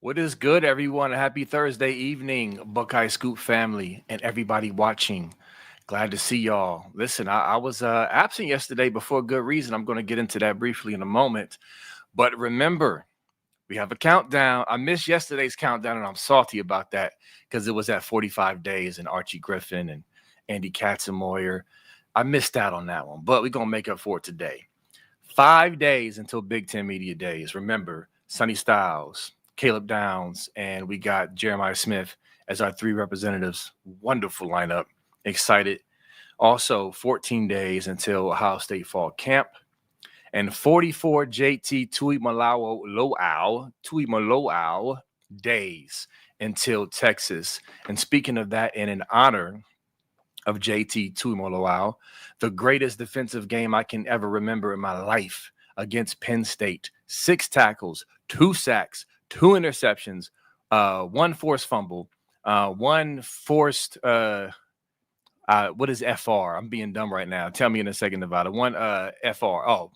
What is good, everyone? Happy Thursday evening, Buckeye Scoop family, and everybody watching. Glad to see y'all. Listen, I was absent yesterday before good reason. I'm going to get into that briefly in a moment. But remember, we have a countdown. I missed yesterday's countdown, and I'm salty about that because it was at 45 days and Archie Griffin and Andy Katzenmoyer. I missed out on that one, but we're going to make up for it today. 5 days until Big Ten Media Days. Remember, Sonny Styles, Caleb Downs, and we got Jeremiah Smith as our three representatives. Wonderful lineup. Excited. Also, 14 days until Ohio State Fall Camp and 44 JT Tuimoloau days until Texas. And speaking of that, and in honor of JT Tuimoloau, the greatest defensive game I can ever remember in my life against Penn State. 6 tackles, 2 sacks, 2 interceptions, 1 forced fumble, 1 forced what is FR? I'm being dumb right now. Tell me in a second, Nevada. 1 FR. Oh,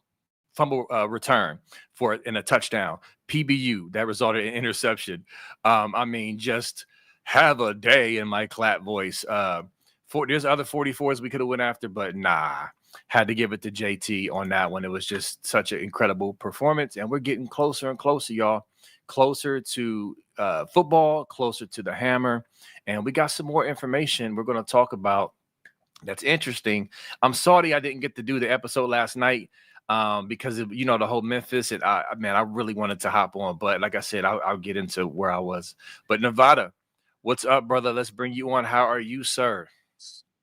fumble return for in a touchdown. PBU that resulted in interception. I mean, just have a day in my clap voice. There's other 44s we could have went after, but nah, had to give it to JT on that one. It was just such an incredible performance, and we're getting closer and closer, y'all. Closer to football, closer to the hammer, and we got some more information we're going to talk about. That's interesting. I'm sorry I didn't get to do the episode last night because of, the whole Memphis. And I really wanted to hop on, but like I said, I'll get into where I was. But Nevada, what's up, brother? Let's bring you on. How are you, sir?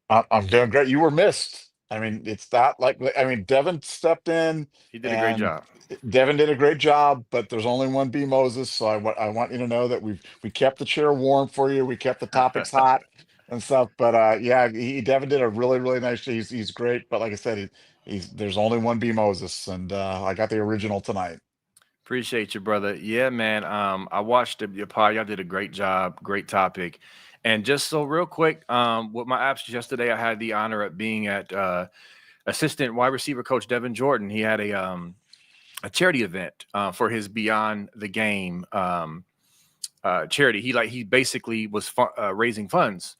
I'm doing great. You were missed. I mean, it's not like Devin stepped in He did a great and job. Devin did a great job, but there's only one B Moses. So I want you to know that we kept the chair warm for you. We kept the topics hot and stuff. But yeah, Devin did a really really nice. He's great. But like I said, he's there's only one B Moses, and I got the original tonight. Appreciate you, brother. Yeah, man. I watched your pod. Y'all did a great job. Great topic. And just so real quick, with my absence yesterday, I had the honor of being at assistant wide receiver coach Devin Jordan. He had a charity event for his Beyond the Game charity. He basically was raising funds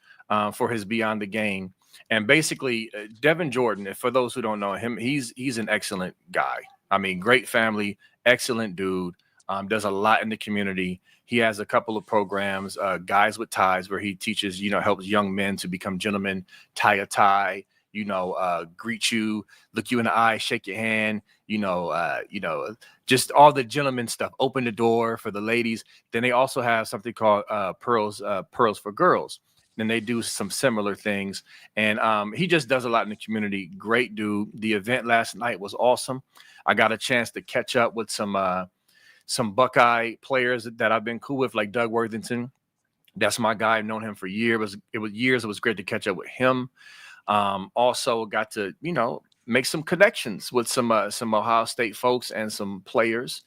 for his Beyond the Game, and basically Devin Jordan. For those who don't know him, he's an excellent guy. I mean, great family, excellent dude. Does a lot in the community. He has a couple of programs, Guys with Ties, where he teaches, helps young men to become gentlemen, tie a tie, greet you, look you in the eye, shake your hand, just all the gentleman stuff. Open the door for the ladies. Then they also have something called Pearls for Girls. And they do some similar things. And he just does a lot in the community. Great dude. The event last night was awesome. I got a chance to catch up with some Buckeye players that I've been cool with, like Doug Worthington. That's my guy. I've known him for years. It was years. It was great to catch up with him. Also got to, make some connections with some Ohio State folks and some players.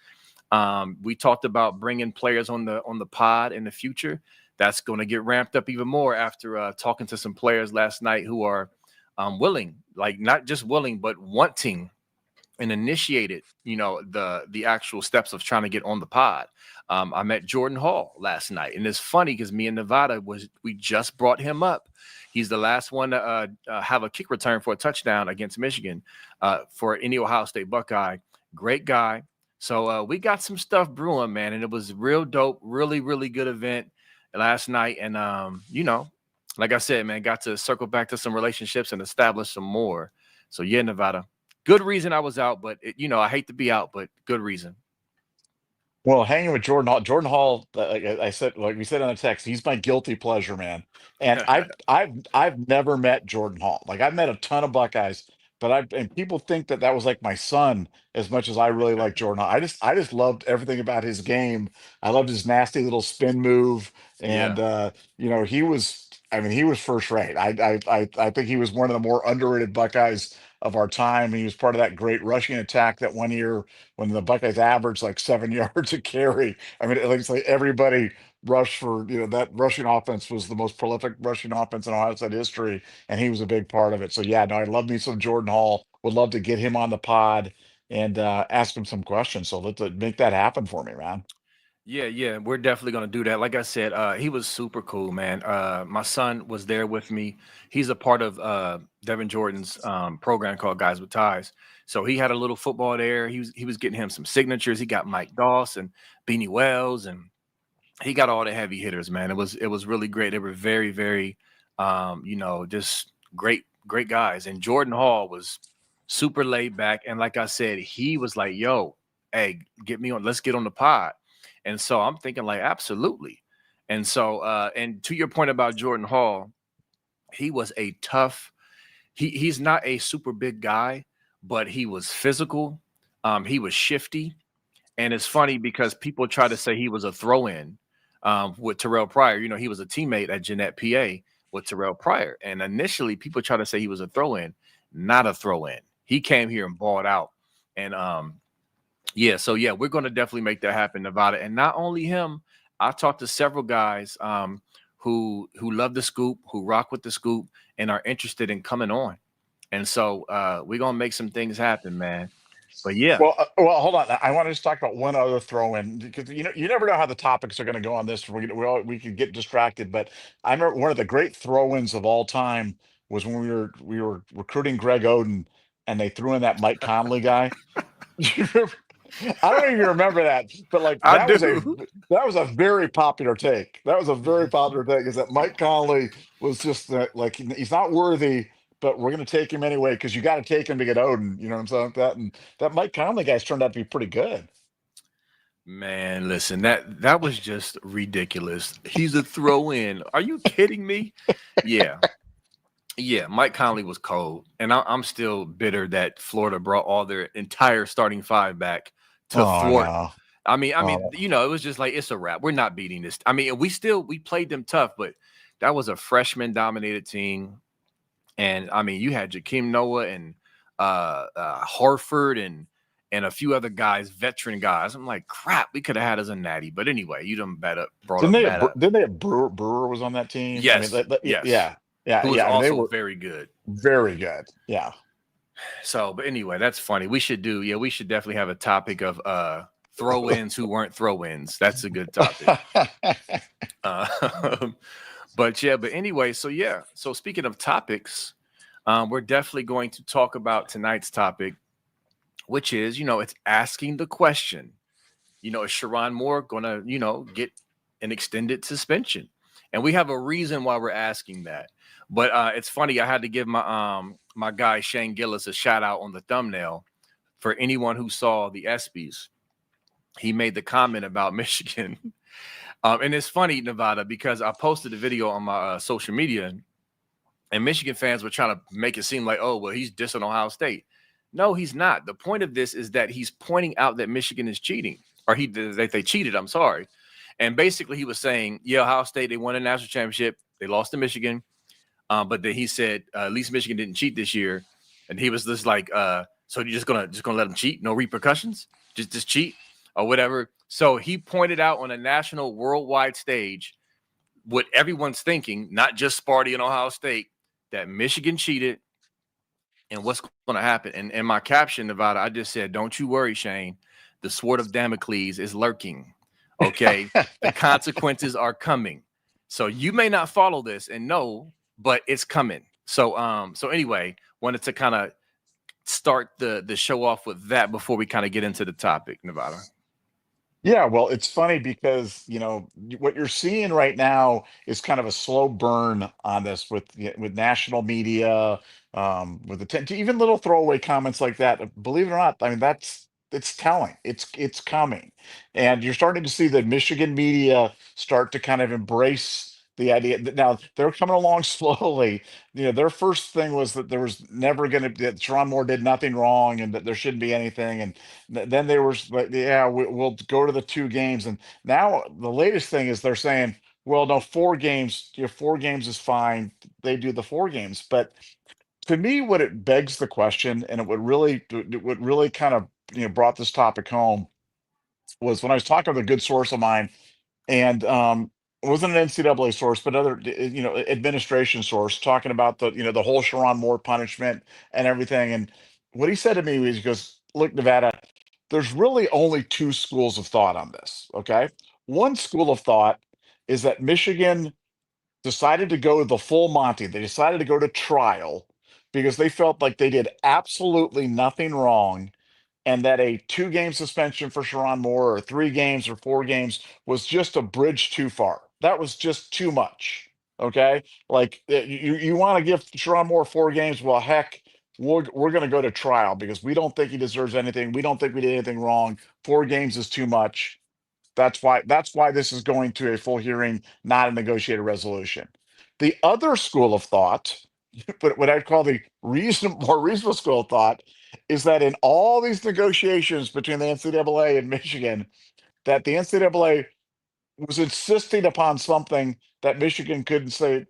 We talked about bringing players on the pod in the future. That's going to get ramped up even more after talking to some players last night who are willing, like not just willing, but wanting and initiated, the actual steps of trying to get on the pod. I met Jordan Hall last night, and it's funny because me and Nevada we just brought him up. He's the last one to have a kick return for a touchdown against Michigan for any Ohio State Buckeye. Great guy. So we got some stuff brewing, man, and it was real dope, really, really good event last night. And like I said, man, got to circle back to some relationships and establish some more. So yeah, Nevada. Good reason I was out, but I hate to be out, but good reason. Well, hanging with Jordan Hall, like I said, like we said on the text, he's my guilty pleasure, man. And I've never met Jordan Hall. Like I've met a ton of Buckeyes, but and people think that that was like my son as much as I really like Jordan Hall. I just loved everything about his game. I loved his nasty little spin move, and Yeah. he was. I mean, he was first rate. I think he was one of the more underrated Buckeyes of our time. He was part of that great rushing attack that one year when the Buckeyes averaged like 7 yards a carry. I mean, it's like everybody rushed for, that rushing offense was the most prolific rushing offense in Ohio State history, and he was a big part of it. So yeah, no, I love me some Jordan Hall. Would love to get him on the pod and ask him some questions. So let's make that happen for me, man. Yeah, yeah, we're definitely gonna do that. Like I said, he was super cool, man. My son was there with me. He's a part of Devin Jordan's program called Guys with Ties. So he had a little football there. He was getting him some signatures. He got Mike Doss and Beanie Wells, and he got all the heavy hitters, man. It was really great. They were very, very, just great guys. And Jordan Hall was super laid back. And like I said, he was like, "Yo, hey, get me on. Let's get on the pod." And so I'm thinking, like, absolutely. And so, and to your point about Jordan Hall, he was a tough. He's not a super big guy, but he was physical. He was shifty, and it's funny because people try to say he was a throw-in with Terrell Pryor. You know, he was a teammate at Jeanette, PA with Terrell Pryor. And initially people try to say he was a throw-in, not a throw-in. He came here and balled out. And yeah, so yeah, we're going to definitely make that happen, Nevada. And not only him, I talked to several guys who love the scoop, who rock with the scoop, and are interested in coming on. And so we're gonna make some things happen, man. But yeah, Well, hold on. I want to just talk about one other throw in because you never know how the topics are going to go on this. We could get distracted, but I remember one of the great throw ins of all time was when we were recruiting Greg Oden, and they threw in that Mike Conley guy. You remember- I don't know if you remember that, but like I do. that was a very popular take. That was a very popular take. Is that Mike Conley was just like he's not worthy, but we're going to take him anyway because you got to take him to get Odin. You know what I'm saying? That and that Mike Conley guy's turned out to be pretty good. Man, listen, that was just ridiculous. He's a throw in. Are you kidding me? Yeah. Yeah, Mike Conley was cold, and I'm still bitter that Florida brought all their entire starting five back to Oh thwart. no. I mean, Oh, it was just like it's a wrap. We're not beating this. I mean, we played them tough, but that was a freshman dominated team, and I mean, you had Jakeem Noah and Harford and a few other guys, veteran guys. I'm like, crap, we could have had us a natty, but anyway, you done brought up bad up. didn't they have Brewer was on that team? I mean, Yes, yes, yeah, yeah, who was yeah. I mean, they also were very good. very good. Yeah. So, but anyway, that's funny. We should definitely have a topic of throw-ins who weren't throw-ins. That's a good topic. Uh, but anyway, so yeah. So speaking of topics, we're definitely going to talk about tonight's topic, which is, it's asking the question. Is Chiron Moore gonna, get an extended suspension? And we have a reason why we're asking that. But it's funny, I had to give my guy Shane Gillis a shout out on the thumbnail for anyone who saw the ESPYs. He made the comment about Michigan. And it's funny, Nevada, because I posted a video on my social media, and Michigan fans were trying to make it seem like, oh, well, he's dissing Ohio State. No, he's not. The point of this is that he's pointing out that Michigan is cheating, or that they cheated. I'm sorry. And basically, he was saying, yeah, Ohio State, they won a national championship. They lost to Michigan. But then he said, at least Michigan didn't cheat this year. And he was just like, so you're just gonna let them cheat? No repercussions? Just cheat or whatever. So he pointed out on a national worldwide stage what everyone's thinking, not just Sparty and Ohio State, that Michigan cheated and what's going to happen. And in my caption, Nevada, I just said, don't you worry, Shane. The sword of Damocles is lurking. Okay. The consequences are coming. So you may not follow this and know, but it's coming. So anyway, wanted to kind of start the show off with that before we kind of get into the topic, Nevada. Yeah, well, it's funny because what you're seeing right now is kind of a slow burn on this with national media, with even little throwaway comments like that. Believe it or not, I mean it's telling. It's coming, and you're starting to see the Michigan media start to kind of embrace the idea that now they're coming along slowly. Their first thing was that there was never going to that Sharon Moore did nothing wrong and that there shouldn't be anything, and then they were like, yeah, we'll go to the two games. And now the latest thing is they're saying, well, no, 4 games, 4 games is fine. They do the 4 games. But to me, what it begs the question, and it would really kind of, brought this topic home was when I was talking with a good source of mine, and it wasn't an NCAA source, but other administration source talking about the whole Sharon Moore punishment and everything. And what he said to me was, he goes, "Look, Nevada, there's really only two schools of thought on this. Okay, One school of thought is that Michigan decided to go the full Monty. They decided to go to trial because they felt like they did absolutely nothing wrong, and that a 2-game suspension for Sherrone Moore or 3 games or 4 games was just a bridge too far. That was just too much. Okay, like you want to give Chiron Moore 4 games? Well, heck, we're going to go to trial because we don't think he deserves anything. We don't think we did anything wrong. 4 games is too much. That's why this is going to a full hearing, not a negotiated resolution. The other school of thought, but what I'd call the more reasonable school of thought, is that in all these negotiations between the NCAA and Michigan, that the NCAA was insisting upon something that Michigan couldn't say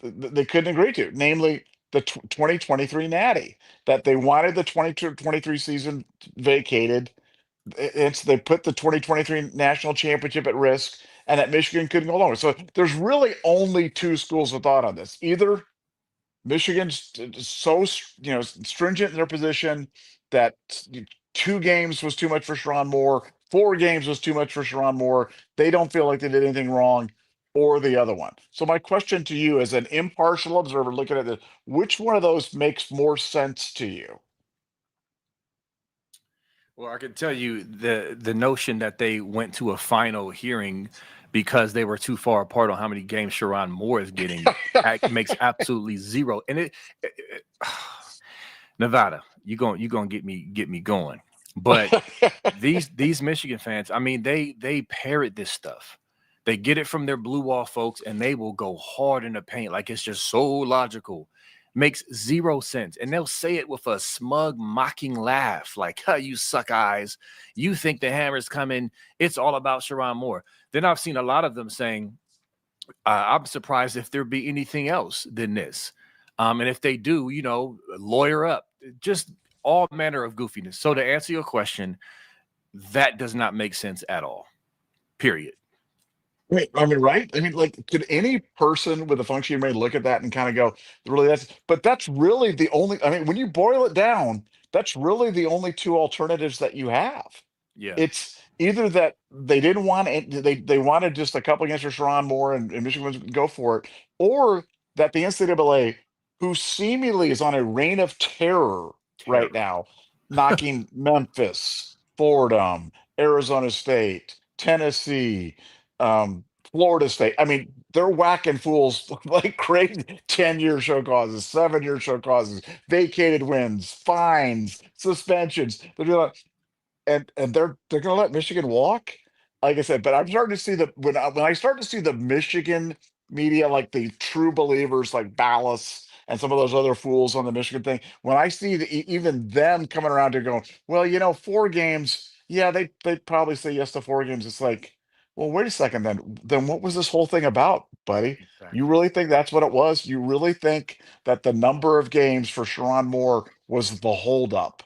they couldn't agree to, namely the 2023 Natty, that they wanted the 2023 season vacated. They put the 2023 national championship at risk, and that Michigan couldn't go longer. So there's really only 2 schools of thought on this. Either Michigan's so stringent in their position that 2 games was too much for Sherrone Moore, 4 games was too much for Sherrone Moore. They don't feel like they did anything wrong, or the other one. So my question to you, as an impartial observer looking at this, which one of those makes more sense to you? Well, I can tell you the notion that they went to a final hearing because they were too far apart on how many games Chiron Moore is getting makes absolutely zero. And Nevada, you gonna get me going. But these Michigan fans, I mean, they parrot this stuff. They get it from their blue wall folks, and they will go hard in the paint like it's just so logical. Makes zero sense. And they'll say it with a smug, mocking laugh, like, huh, you suck eyes. You think the hammer's coming. It's all about Chiron Moore. Then I've seen a lot of them saying, I'm surprised if there be anything else than this. And if they do, lawyer up. Just all manner of goofiness. So to answer your question, that does not make sense at all. Period. Right. I mean, right? I mean, like, could any person with a functioning brain look at that and kind of go, really, that's really the only, I mean, when you boil it down, that's really the only 2 alternatives that you have. Yeah. It's either that they didn't want it, they wanted just a couple against Sherrone Moore, and Michigan was go for it, or that the NCAA, who seemingly is on a reign of terror right Terror. now, knocking Memphis, Fordham, Arizona State, Tennessee, Florida State. I mean, they're whacking fools like crazy. 10-year show causes, 7-year show causes, vacated wins, fines, suspensions. They're doing, and they're going to let Michigan walk. Like I said, but I'm starting to see when I start to see the Michigan media, like the true believers, like Ballas and some of those other fools on the Michigan thing. When I see even them coming around to go, well, 4 games, yeah, they probably say yes to 4 games. It's like, well, wait a second, then what was this whole thing about, buddy? You Exactly. really think that's what it was? You really think that the number of games for Sherrone Moore was the holdup?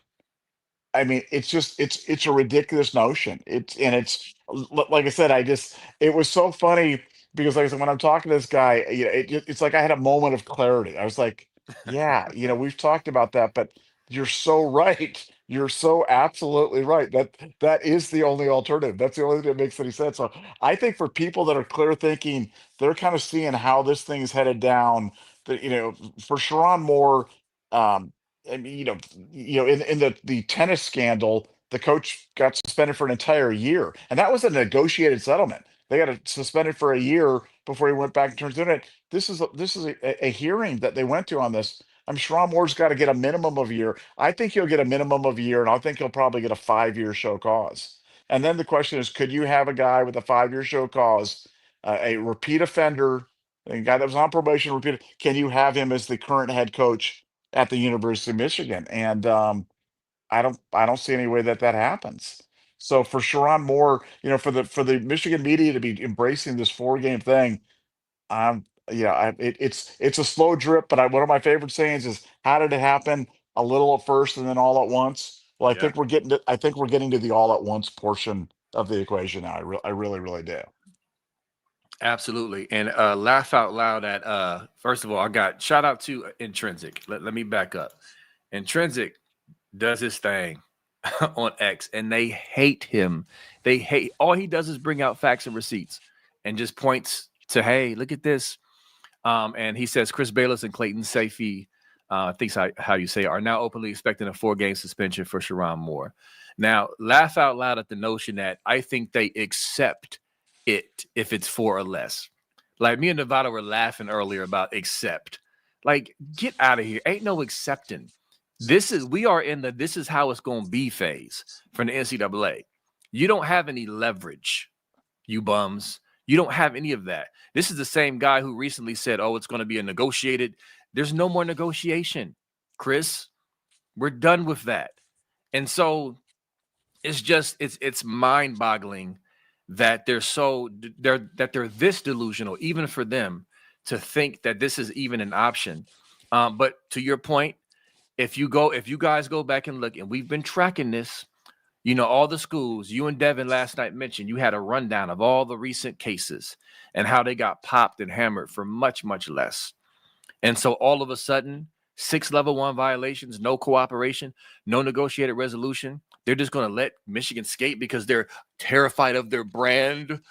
I mean, it's a ridiculous notion. Like I said, it was so funny because, like I said, when I'm talking to this guy, it's like I had a moment of clarity. I was like, yeah, we've talked about that, but you're so right. You're so absolutely right. That is the only alternative. That's the only thing that makes any sense. So I think for people that are clear thinking, they're kind of seeing how this thing's headed down. That for Sharon Moore, um, I mean, in the tennis scandal, the coach got suspended for an entire year, and that was a negotiated settlement. They got suspended for a year before he went back and turns in it. This is a hearing that they went to on this. I'm sure Ron Moore's got to get a minimum of a year. I think he'll get a minimum of a year, and I think he'll probably get a 5-year show cause. And then the question is, could you have a guy with a 5-year show cause, a repeat offender, a guy that was on probation, repeated? Can you have him as the current head coach at the University of Michigan? And I don't see any way that happens. So for Sharon Moore, for the Michigan media to be embracing this 4-game thing, it's a slow drip. But one of my favorite sayings is, "How did it happen? A little at first, and then all at once." Well, Yeah. I think we're getting to the all at once portion of the equation now. I really, really do. Absolutely. And laugh out loud at first of all, I got shout out to Intrinsic. Let me back up. Intrinsic does his thing. on X, and they hate him. They hate all he does is bring out facts and receipts and just points to, hey, look at this. And he says Chris Bayless and Clayton Sayfie, I think how you say it, are now openly expecting a 4-game suspension for Chiron Moore. Now, laugh out loud at the notion that I think they accept it if it's 4 or less. Like me and Nevada were laughing earlier about accept. Like, get out of here. Ain't no accepting. We are in the this is how it's gonna be phase from the NCAA. You don't have any leverage, you bums. You don't have any of that. This is the same guy who recently said, oh, it's gonna be a negotiated. There's no more negotiation, Chris. We're done with that. And so it's mind-boggling that they're this delusional, even for them, to think that this is even an option. But to your point, if you guys go back and look, and we've been tracking this, all the schools, you and Devin last night mentioned, you had a rundown of all the recent cases and how they got popped and hammered for much, much less. And so all of a sudden, 6 level 1 violations, no cooperation, no negotiated resolution. They're just going to let Michigan skate because they're terrified of their brand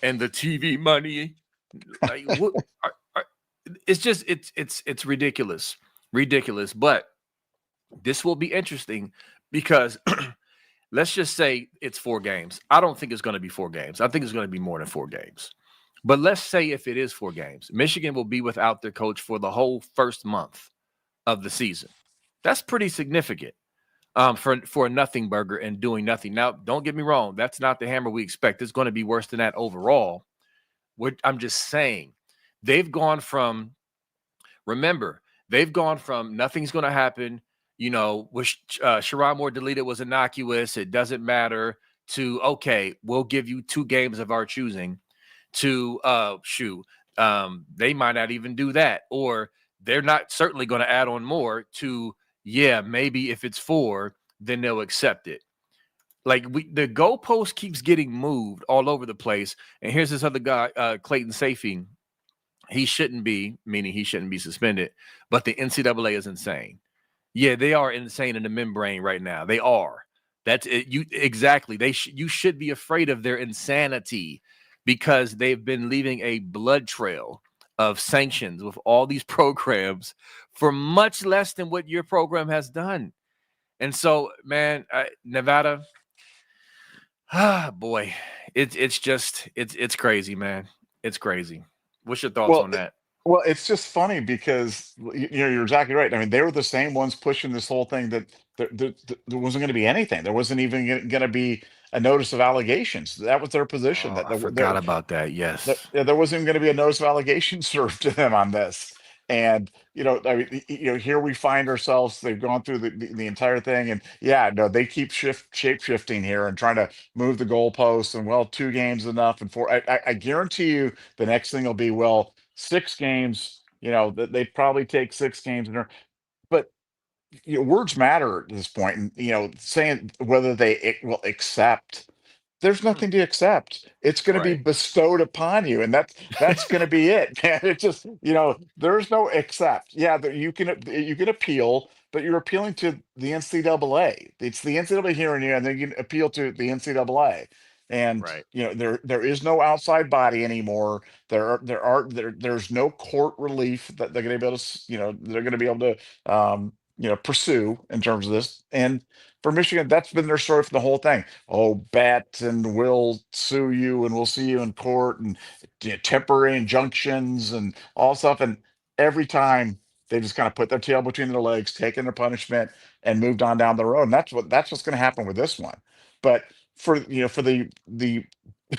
and the TV money. Like, it's ridiculous, ridiculous. But this will be interesting because let's just say it's 4 games. I don't think it's going to be 4 games. I think it's going to be more than 4 games. But let's say if it is 4 games, Michigan will be without their coach for the whole first month of the season. That's pretty significant for a nothing burger and doing nothing. Now, don't get me wrong. That's not the hammer we expect. It's going to be worse than that overall. I'm just saying they've gone from nothing's going to happen, which Chiron Moore deleted was innocuous. It doesn't matter, to, okay, we'll give you 2 games of our choosing, to they might not even do that, or they're not certainly going to add on more, to, yeah, maybe if it's 4, then they'll accept it. Like, the goalpost keeps getting moved all over the place. And here's this other guy, Clayton Sayfie. He shouldn't be suspended, but the NCAA is insane. Yeah, they are insane in the membrane right now. They are. That's it. Exactly. You should be afraid of their insanity, because they've been leaving a blood trail of sanctions with all these programs for much less than what your program has done. And so, man, Nevada, boy, it's crazy, man. It's crazy. What's your thoughts on that? Well, it's just funny because you're exactly right. I mean, they were the same ones pushing this whole thing that there wasn't going to be anything. There wasn't even going to be a notice of allegations. That was their position. Oh, I forgot about that. Yes. There wasn't even going to be a notice of allegations served to them on this. And I mean, here we find ourselves. They've gone through the entire thing, and yeah, no, they keep shape shifting here and trying to move the goalposts. And, well, 2 games enough, and 4. I guarantee you, the next thing will be, well, 6 games. They probably take 6 games, but words matter at this point, and saying whether they will accept. There's nothing to accept. It's going to be Right. bestowed upon you, and that's going to be it, man. It's just, there's no accept. Yeah, you can appeal, but you're appealing to the NCAA. It's the NCAA hearing you, and then you can appeal to the NCAA. And Right. there is no outside body anymore. There's no court relief that they're going to be able to, they're going to be able to pursue in terms of this. And for Michigan, that's been their story for the whole thing. Oh, bet, and we'll sue you, and we'll see you in court, and temporary injunctions and all stuff. And every time they just kind of put their tail between their legs, taken their punishment, and moved on down the road. And that's what's going to happen with this one. But for the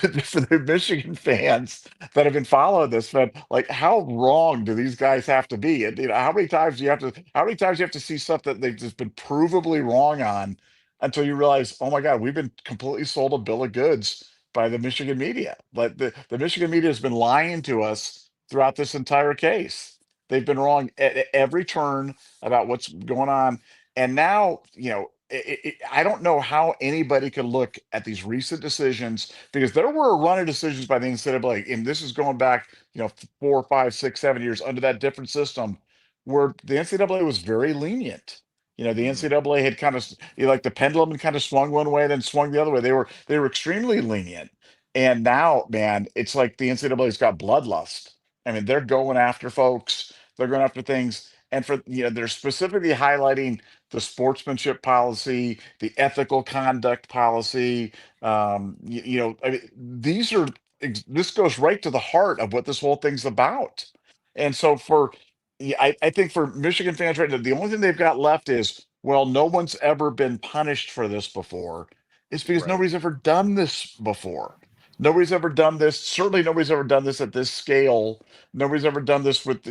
for the Michigan fans that have been following this, man, like, how wrong do these guys have to be? And how many times do you have to see stuff that they've just been provably wrong on, until you realize, oh my God, we've been completely sold a bill of goods by the Michigan media. Like, the Michigan media has been lying to us throughout this entire case. They've been wrong at every turn about what's going on. And now, I don't know how anybody could look at these recent decisions, because there were a run of decisions by the NCAA, and this is going back, 4, 5, 6, 7 years under that different system, where the NCAA was very lenient. The Mm, NCAA had kind of, like the pendulum had kind of swung one way, then swung the other way. They were extremely lenient, and now, man, it's like the NCAA's got bloodlust. I mean, they're going after folks, they're going after things, and they're specifically highlighting the sportsmanship policy, the ethical conduct policy. I mean, this goes right to the heart of what this whole thing's about. And so yeah, I think for Michigan fans right now, the only thing they've got left is, well, no one's ever been punished for this before. It's because right. nobody's ever done this before. Nobody's ever done this. Certainly, nobody's ever done this at this scale. Nobody's ever done this with,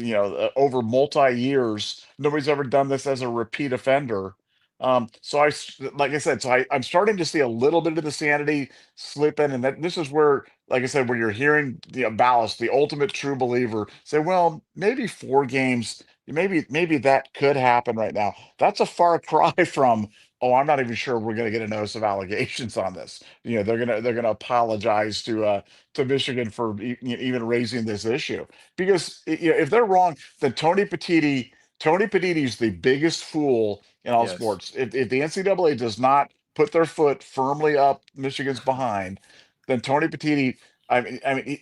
over multi years. Nobody's ever done this as a repeat offender. Like I said, I'm starting to see a little bit of the sanity slip in, and that this is where, like I said, where you're hearing the ballast, the ultimate true believer say, well, maybe 4 games, maybe that could happen right now. That's a far cry from, oh, I'm not even sure we're going to get a notice of allegations on this. They're gonna apologize to Michigan for even raising this issue, because if they're wrong, then Tony Petitti's the biggest fool in all Yes. sports. If the NCAA does not put their foot firmly up Michigan's behind, then Tony Petitti,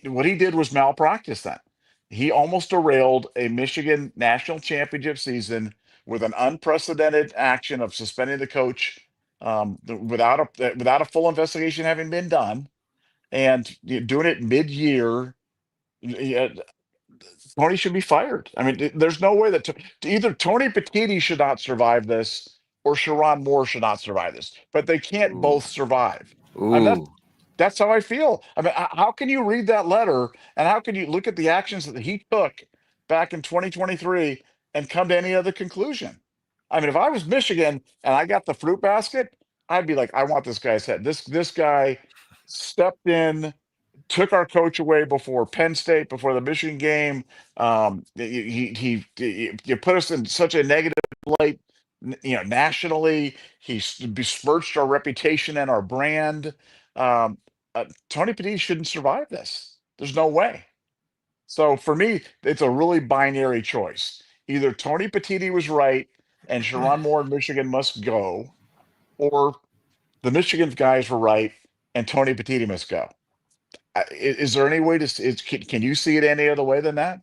what he did was malpractice. Then he almost derailed a Michigan national championship season with an unprecedented action of suspending the coach, without a full investigation having been done, and doing it mid-year. Yeah, Tony should be fired. I mean, there's no way that either Tony Petitti should not survive this, or Sherrone Moore should not survive this. But they can't Ooh. both survive. I mean, Ooh. that's how I feel. I mean, how can you read that letter, and how can you look at the actions that he took back in 2023 and come to any other conclusion? I mean, if I was Michigan and I got the fruit basket, I'd be like, I want this guy's head. This guy stepped in, took our coach away before Penn State, before the Michigan game. You put us in such a negative light, nationally. Besmirched our reputation and our brand. Um, Tony Petit shouldn't survive this. There's no way. So for me, it's a really binary choice. Either Tony Petitti was right and Sharon Moore in Michigan must go, or the Michigan guys were right and Tony Petitti must go. Is there any way to can you see it any other way than that?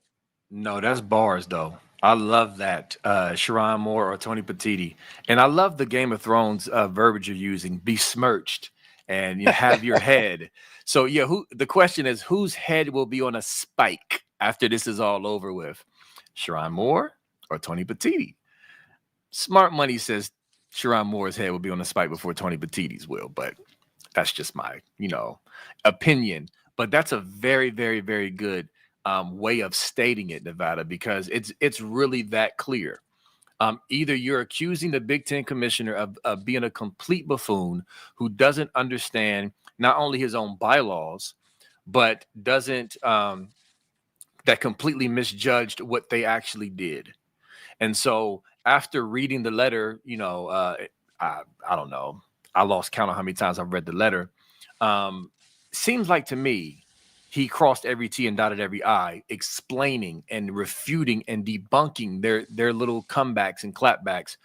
No, that's bars though. I love that. Chiron Moore or Tony Petiti. And I love the Game of Thrones verbiage you're using, besmirched, and you have your head. So yeah, the question is whose head will be on a spike after this is all over with? Chiron Moore or Tony Petiti? Smart money says Chiron Moore's head will be on a spike before Tony Petiti's will, but that's just my, opinion. But that's a very, very, very good way of stating it, Nevada, because it's really that clear. Either you're accusing the Big Ten commissioner of being a complete buffoon who doesn't understand not only his own bylaws, but doesn't that completely misjudged what they actually did. And so after reading the letter, I don't know, I lost count of how many times I've read the letter. Seems like to me he crossed every T and dotted every I, explaining and refuting and debunking their little comebacks and clapbacks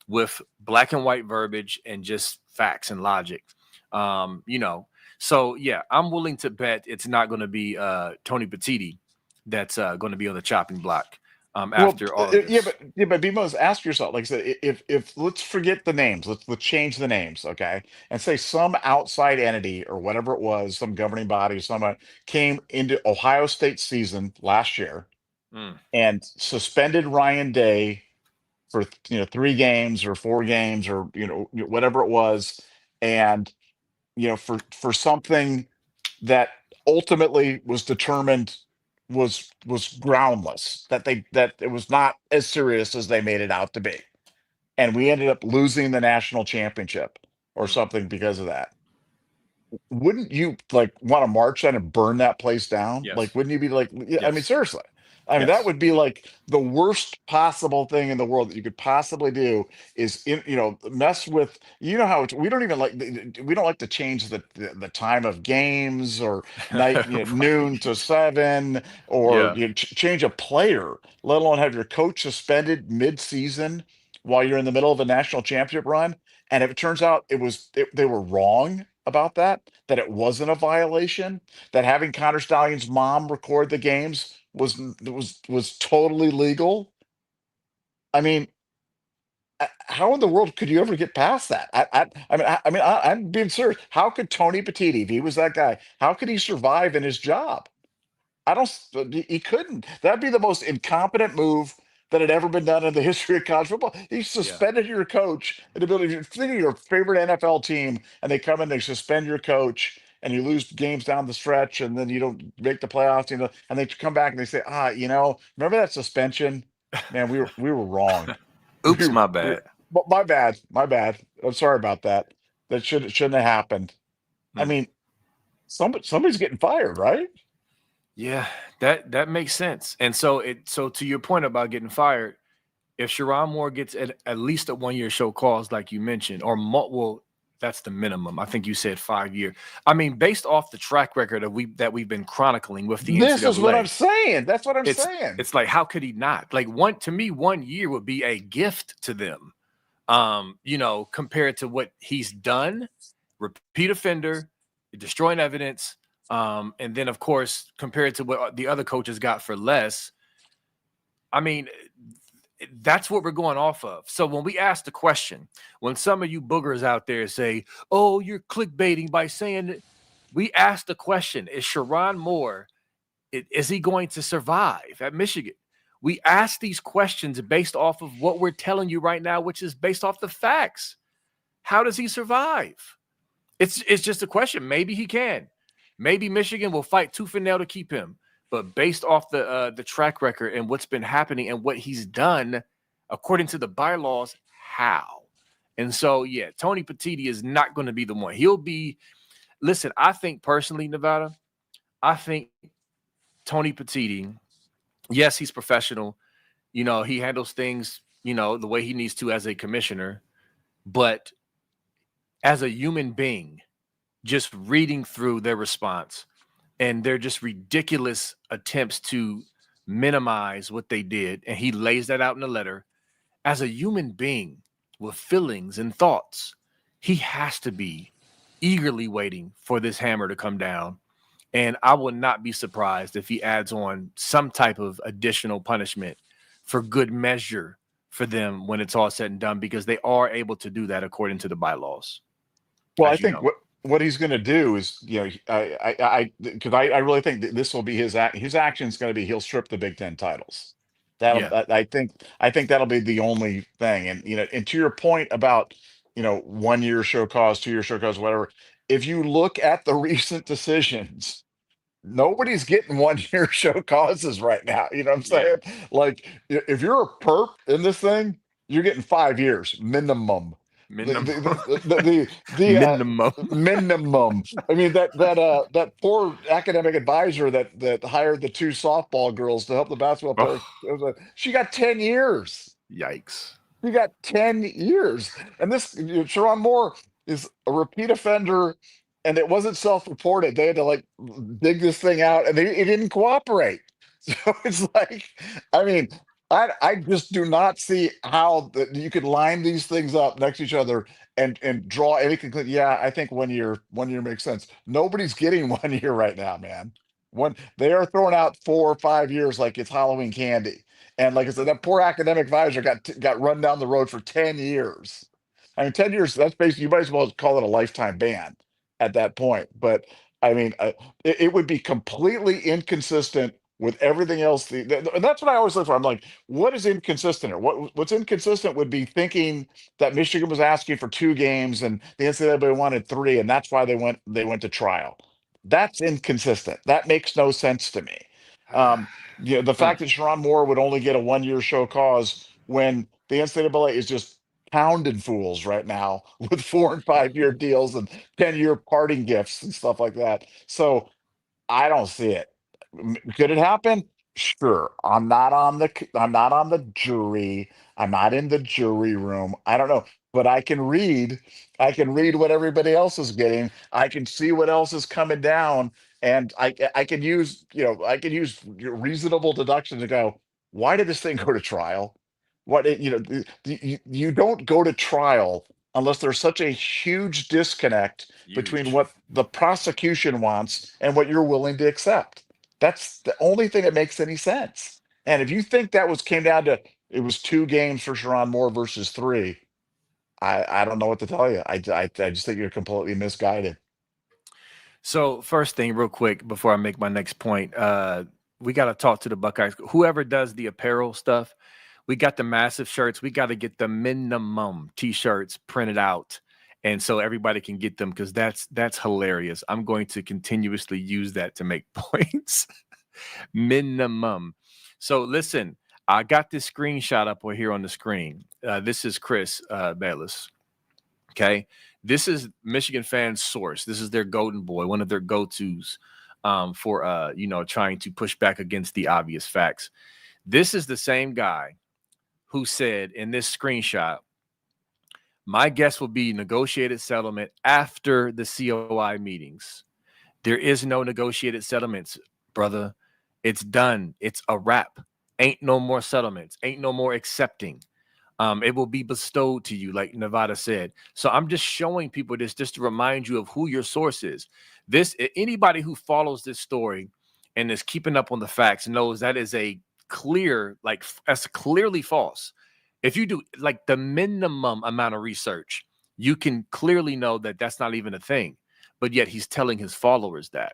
with black and white verbiage and just facts and logic. So yeah, I'm willing to bet it's not going to be Tony Petitti that's going to be on the chopping block Well, after all of yeah, this. but Bemos, ask yourself, like I said, if let's forget the names, let's change the names, okay, and say some outside entity or whatever it was, some governing body, someone came into Ohio State season last year Mm, and suspended Ryan Day for 3 games or 4 games, or whatever it was, and for something that ultimately was determined was groundless, that it was not as serious as they made it out to be, and we ended up losing the national championship or mm, something because of that. Wouldn't you like want to march on and burn that place down? Like, yes, wouldn't you be like, yeah, I mean, yes, seriously. I mean, that yes. would be like the worst possible thing in the world that you could possibly do is mess with, how we don't even we don't like to change the time of games, or night, noon to 7, or Yeah. change a player, let alone have your coach suspended mid-season while you're in the middle of a national championship run. And if it turns out they were wrong about that it wasn't a violation, that having Connor Stallion's mom record the games was totally legal. I mean, how in the world could you ever get past that? I'm being serious. How could Tony Petitti, if he was that guy, how could he survive in his job? I don't. He couldn't. That'd be the most incompetent move that had ever been done in the history of college football. He Yeah. suspended your coach. And ability. If you're thinking of your favorite NFL team, and they come in, they suspend your coach, and you lose games down the stretch, and then you don't make the playoffs. And they come back and they say, remember that suspension? Man, we were wrong. Oops, We, my we, bad. but my bad. My bad. I'm sorry about that. That shouldn't have happened. I Hmm. mean, somebody's getting fired, right? Yeah, that makes sense. And so to your point about getting fired, if Chiron Moore gets at least a 1 year show cause, like you mentioned, or well, that's the minimum. I think you said 5 year. I mean, based off the track record that we've been chronicling with the This is what I'm NCAA, saying. That's what I'm it's saying. it's like how could he not? Like to me, 1 year would be a gift to them. Compared to what he's done, repeat offender, destroying evidence, and then of course compared to what the other coaches got for less. I mean, that's what we're going off of. So when we ask the question, when some of you boogers out there say, "Oh, you're clickbaiting by saying that," we ask the question: is Chiron Moore, is he going to survive at Michigan? We ask these questions based off of what we're telling you right now, which is based off the facts. How does he survive? It's just a question. Maybe he can. Maybe Michigan will fight tooth and nail to keep him. But based off the track record and what's been happening and what he's done, according to the bylaws, how? And so, yeah, Tony Petitti is not going to be the one. He'll be. Listen, I think personally, Nevada, I think Tony Petitti, yes, he's professional. He handles things, the way he needs to as a commissioner. But as a human being, just reading through their response and they're just ridiculous attempts to minimize what they did. And he lays that out in the letter. As a human being with feelings and thoughts, he has to be eagerly waiting for this hammer to come down. And I will not be surprised if he adds on some type of additional punishment for good measure for them when it's all said and done, because they are able to do that according to the bylaws, Well, I as you think know. what he's going to do is, because I really think that this will be his action is going to be he'll strip the Big Ten titles. Yeah. I think that'll be the only thing. And and to your point about 1 year show cause, 2 year show cause, whatever. If you look at the recent decisions, nobody's getting 1 year show causes right now. You know what I'm Yeah. saying? Like, if you're a perp in this thing, you're getting 5 years minimum. The Minimum. the the Minimum. minimum. I mean, that poor academic advisor that hired the two softball girls to help the basketball players. Oh, She got 10 years. yikes. He got 10 years. And this Sharon Moore is a repeat offender, and it wasn't self-reported. They had to like dig this thing out, and he didn't cooperate. So it's like, I mean, I just do not see how you could line these things up next to each other and draw any conclusion. Yeah, I think 1 year makes sense. Nobody's getting 1 year right now, man. They are throwing out 4 or 5 years like it's Halloween candy. And like I said, that poor academic advisor got run down the road for 10 years. I mean, 10 years, that's basically, you might as well call it a lifetime ban at that point. But I mean, it would be completely inconsistent with everything else. And that's what I always look for. I'm like, what is inconsistent here? What's inconsistent would be thinking that Michigan was asking for 2 games and the NCAA wanted 3, and that's why they went to trial. That's inconsistent. That makes no sense to me. Um, the Mm. fact that Sharon Moore would only get a 1 year show cause when the NCAA is just pounding fools right now with 4 and 5 year deals and 10 year parting gifts and stuff like that. So I don't see it. Could it happen? Sure. I'm not on the jury. I'm not in the jury room. I don't know, but I can read what everybody else is getting. I can see what else is coming down, and I can use reasonable deduction to go, why did this thing go to trial? You don't go to trial unless there's such a huge disconnect between Huge. what the prosecution wants and what you're willing to accept. That's the only thing that makes any sense. And if you think that was came down to it was 2 games for Sherrone Moore versus 3, I don't know what to tell you. I just think you're completely misguided. So first thing, real quick, before I make my next point, we got to talk to the Buckeyes. Whoever does the apparel stuff, we got the massive shirts. We got to get the minimum t-shirts printed out, and so everybody can get them because that's hilarious. I'm going to continuously use that to make points. Minimum. So listen, I got this screenshot up here on the screen. This is Chris Bayless. Okay. This is Michigan fans' source. This is their golden boy, one of their go-tos for trying to push back against the obvious facts. This is the same guy who said in this screenshot, my guess will be negotiated settlement after the COI meetings. There is no negotiated settlements, brother. It's done. It's a wrap. Ain't no more settlements. Ain't no more accepting. It will be bestowed to you, like Nevada said. So I'm just showing people this just to remind you of who your source is. Anybody who follows this story and is keeping up on the facts knows that is a clear, that's clearly false. If you do like the minimum amount of research, you can clearly know that that's not even a thing. But yet he's telling his followers that.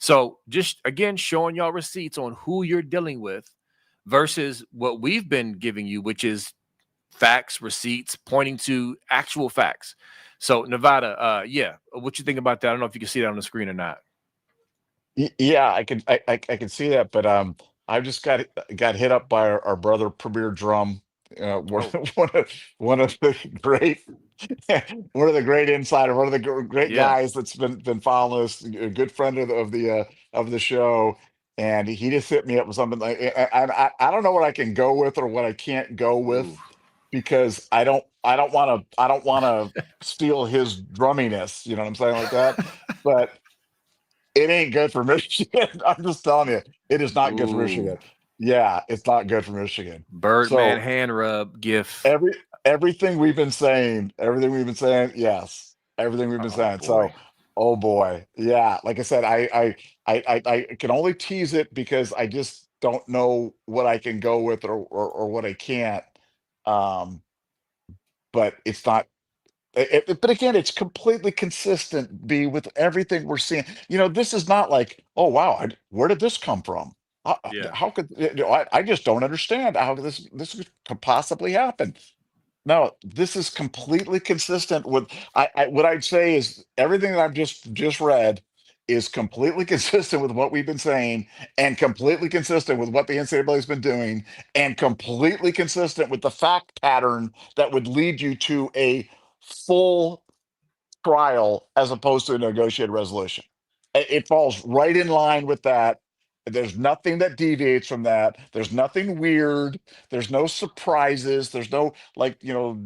So just again, showing y'all receipts on who you're dealing with versus what we've been giving you, which is facts, receipts, pointing to actual facts. So Nevada, what you think about that? I don't know if you can see that on the screen or not. Yeah, I can see that, but I just got hit up by our brother Premier Drum, one Oh, one of one of the great one of the great insider, one of the great yeah. guys that's been following us, a good friend of the show, and he just hit me up with something like, I don't know what I can go with or what I can't go with Ooh. because I don't want to steal his drumminess, you know what I'm saying, like that, but. It ain't good for Michigan. I'm just telling you, it is not good for Ooh. Michigan. Yeah, it's not good for Michigan. Birdman So hand rub gif. every everything we've been saying, yes, everything we've been Oh saying. So, boy. oh boy, yeah. Like I said, I can only tease it because I just don't know what I can go with or what I can't. Um, but it's not but again, it's completely consistent, B, with everything we're seeing. This is not like, oh wow, where did this come from? Yeah. How could I just don't understand how this could possibly happen. No, this is completely consistent with what I'd say is everything that I've just read is completely consistent with what we've been saying and completely consistent with what the NCAA has been doing and completely consistent with the fact pattern that would lead you to a full trial as opposed to a negotiated resolution. It falls right in line with that. There's nothing that deviates from that. There's nothing weird. There's no surprises. There's no like,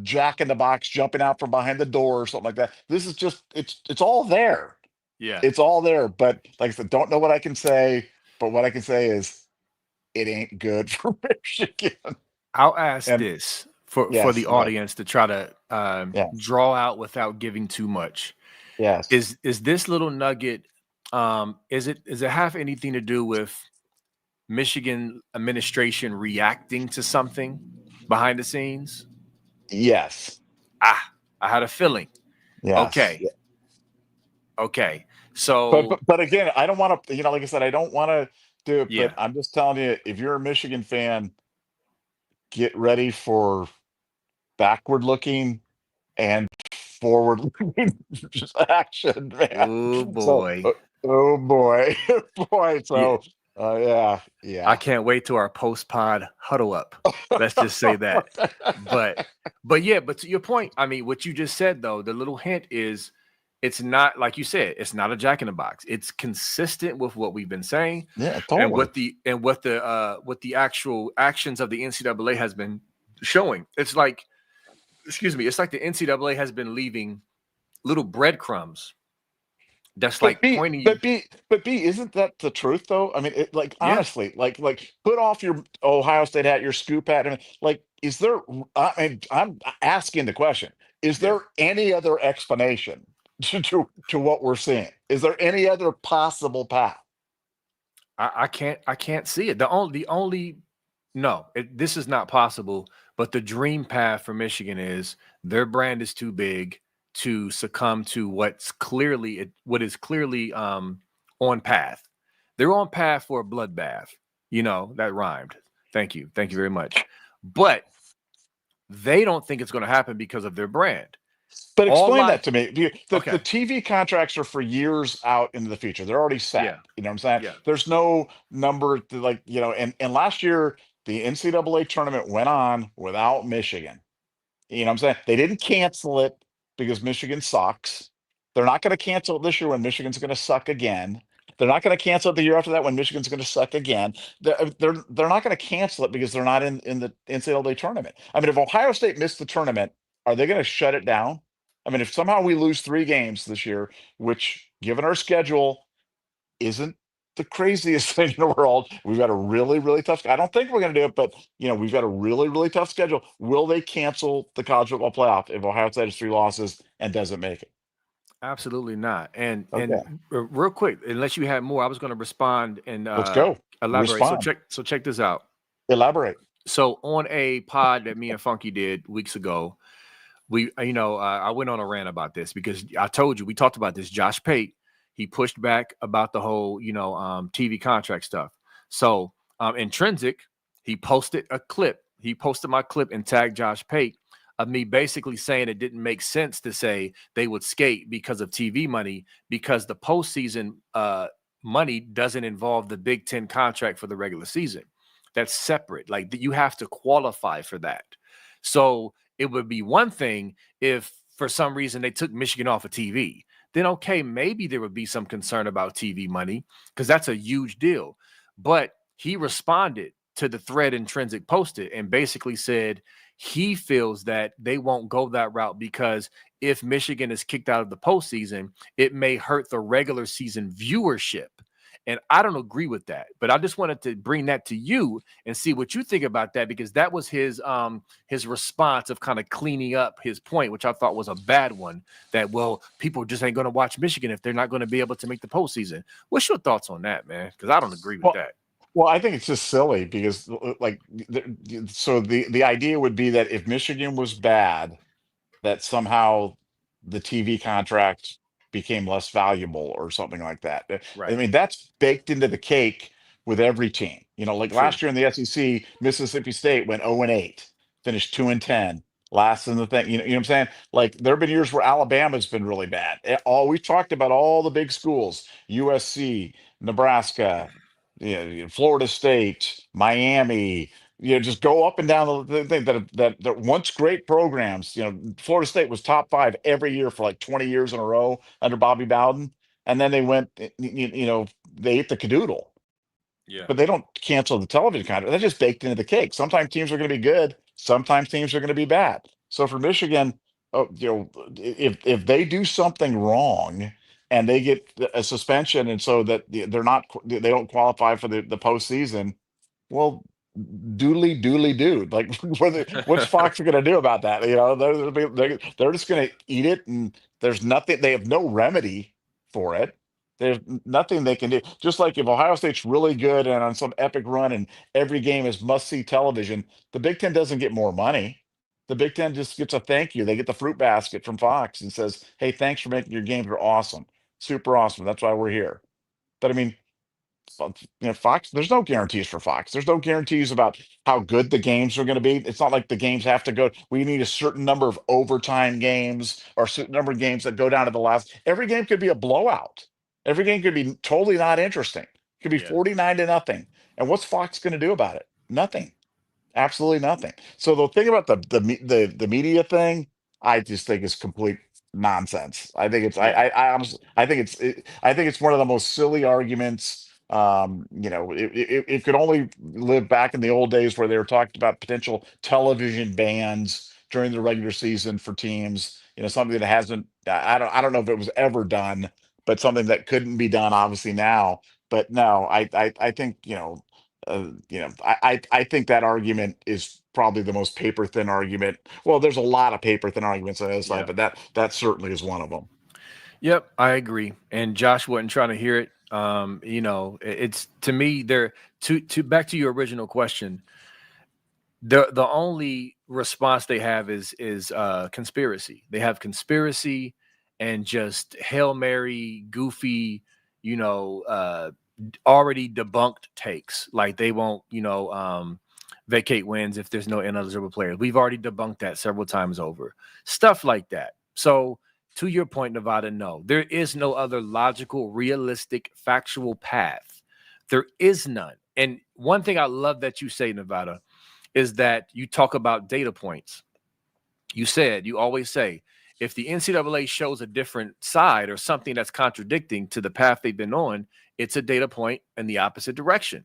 Jack in the Box jumping out from behind the door or something like that. This is just it's all there. Yeah. It's all there. But like I said, don't know what I can say. But what I can say is it ain't good for Michigan. I'll ask And this for yes, the but audience to try to yes, draw out without giving too much. yes, Is this little nugget? Does it have anything to do with Michigan administration reacting to something behind the scenes? yes, Ah, I had a feeling. yes. Okay. Okay. But So but but again, I don't want to, like I said, I don't want to do it, but yeah. I'm just telling you, if you're a Michigan fan, get ready for backward looking and forward looking just action, man. Oh So, boy. oh boy, boy. Yeah. So, yeah, I yeah. can't wait to our post pod huddle up. Let's just say that. But but to your point, I mean, what you just said though, the little hint is it's not like you said, it's not a jack in the box. It's consistent with what we've been saying Yeah, and totally. what the actual actions of the NCAA has been showing. It's like, excuse me, it's like the NCAA has been leaving little breadcrumbs that's But like B, pointing you. but B, but B, isn't that the truth though? I mean, like Yeah. honestly, like put off your Ohio State hat, your scoop hat, and like is there, I'm asking the question, is Yeah. there any other explanation to what we're seeing? Is there any other possible path? I can't see it. The only no, this is not possible. But the dream path for Michigan is their brand is too big to succumb to what is clearly on path. They're on path for a bloodbath. That rhymed. Thank you very much. But they don't think it's going to happen because of their brand. But All explain I that to me. The Okay, TV contracts are for years out into the future. They're already set. yeah, You know what I'm saying? yeah, There's no number to, like, and last year the NCAA tournament went on without Michigan. You know what I'm saying? They didn't cancel it because Michigan sucks. They're not going to cancel it this year when Michigan's going to suck again. They're not going to cancel it the year after that when Michigan's going to suck again. They're not going to cancel it because they're not in the NCAA tournament. I mean, if Ohio State missed the tournament, are they going to shut it down? I mean, if somehow we lose 3 games this year, which given our schedule isn't the craziest thing in the world. We've got a really, really tough. I don't think we're going to do it, but we've got a really, really tough schedule. Will they cancel the college football playoff if Ohio State has 3 losses and doesn't make it? absolutely not. And Okay, real quick, unless you had more, I was going to respond and let's go. elaborate. So Respond. check this out. Elaborate. So on a pod that me and Funky did weeks ago, I went on a rant about this because I told you we talked about this. Josh Pate, he pushed back about the whole TV contract stuff. So Intrinsic, he posted a clip. He posted my clip and tagged Josh Pate of me basically saying it didn't make sense to say they would skate because of TV money because the postseason money doesn't involve the Big Ten contract for the regular season. That's separate. Like you have to qualify for that. So it would be one thing if for some reason they took Michigan off of TV. Then okay, maybe there would be some concern about TV money because that's a huge deal. But he responded to the thread Intrinsic posted and basically said he feels that they won't go that route because if Michigan is kicked out of the postseason, it may hurt the regular season viewership. And I don't agree with that, but I just wanted to bring that to you and see what you think about that because that was his response of kind of cleaning up his point, which I thought was a bad one. That people just ain't going to watch Michigan if they're not going to be able to make the postseason. What's your thoughts on that, man? Because I don't agree with Well, that. well, I think it's just silly because, like, so the idea would be that if Michigan was bad, that somehow the TV contract became less valuable or something like that. I Right. mean, that's baked into the cake with every team. Like True. last year in the SEC, Mississippi State went 0-8, finished 2-10, last in the thing. You know what I'm saying? Like there have been years where Alabama's been really bad. All we've talked about all the big schools, USC, Nebraska, Florida State, Miami, just go up and down the thing that once great programs. Florida State was top 5 every year for like 20 years in a row under Bobby Bowden, and then they went, they ate the cadoodle. Yeah. But they don't cancel the television contract. That's just baked into the cake. Sometimes teams are going to be good. Sometimes teams are going to be bad. So for Michigan, if they do something wrong and they get a suspension, and so that they don't qualify for the postseason, well, doodly doodly dude. Like, what's Fox going to do about that? They're just going to eat it, and there's nothing. They have no remedy for it. There's nothing they can do. Just like if Ohio State's really good and on some epic run, and every game is must see television, the Big Ten doesn't get more money. The Big Ten just gets a thank you. They get the fruit basket from Fox and says, "Hey, thanks for making your games are awesome, super awesome. That's why we're here." But I mean, Fox, there's no guarantees for Fox. There's no guarantees about how good the games are going to be. It's not like the games have to go. We need a certain number of overtime games or a certain number of games that go down to the last. Every game could be a blowout. Every game could be totally not interesting. It could be Yeah. 49-0. And what's Fox going to do about it? Nothing. Absolutely nothing. So the thing about the media thing, I just think is complete nonsense. I think it's Yeah. I honestly I think it's one of the most silly arguments. It could only live back in the old days where they were talking about potential television bans during the regular season for teams. Something that hasn't. I don't know if it was ever done, but something that couldn't be done obviously now. But no, I think I think that argument is probably the most paper thin argument. Well, there's a lot of paper thin arguments on the other side, Yeah. but that certainly is one of them. Yep, I agree. And Josh wasn't trying to hear it. It's to me there to back to your original question. The only response they have is conspiracy. They have conspiracy and just Hail Mary, goofy, already debunked takes. Like they won't, vacate wins if there's no ineligible players. We've already debunked that several times over. Stuff like that. So to your point, Nevada, no, there is no other logical, realistic, factual path. There is none. And one thing I love that you say, Nevada, is that you talk about data points. You always say, if the NCAA shows a different side or something that's contradicting to the path they've been on, it's a data point in the opposite direction.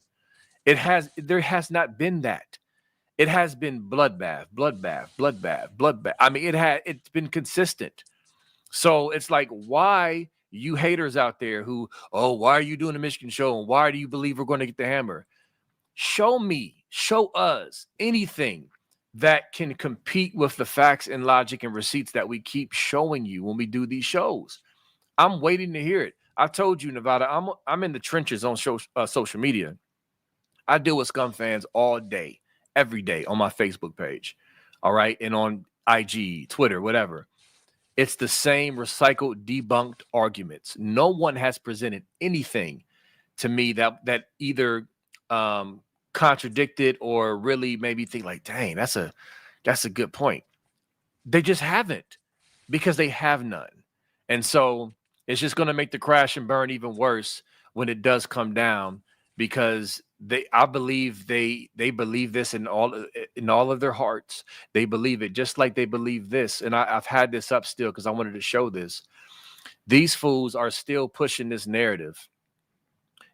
There has not been that. It has been bloodbath, bloodbath, bloodbath, bloodbath. I mean, it's been consistent. So it's like, why you haters out there who, oh, why are you doing the Michigan show? And why do you believe we're going to get the hammer? Show us anything that can compete with the facts and logic and receipts that we keep showing you when we do these shows. I'm waiting to hear it. I told you, Nevada, I'm in the trenches on social media. I deal with scum fans all day, every day on my Facebook page. All right. And on IG, Twitter, whatever. It's the same recycled, debunked arguments. No one has presented anything to me that either contradicted or really made me think like, dang, that's a good point. They just haven't, because they have none. And so it's just going to make the crash and burn even worse when it does come down, because I believe they believe this in all of their hearts. They believe it just like they believe this. And I've had this up still because I wanted to show this. These fools are still pushing this narrative.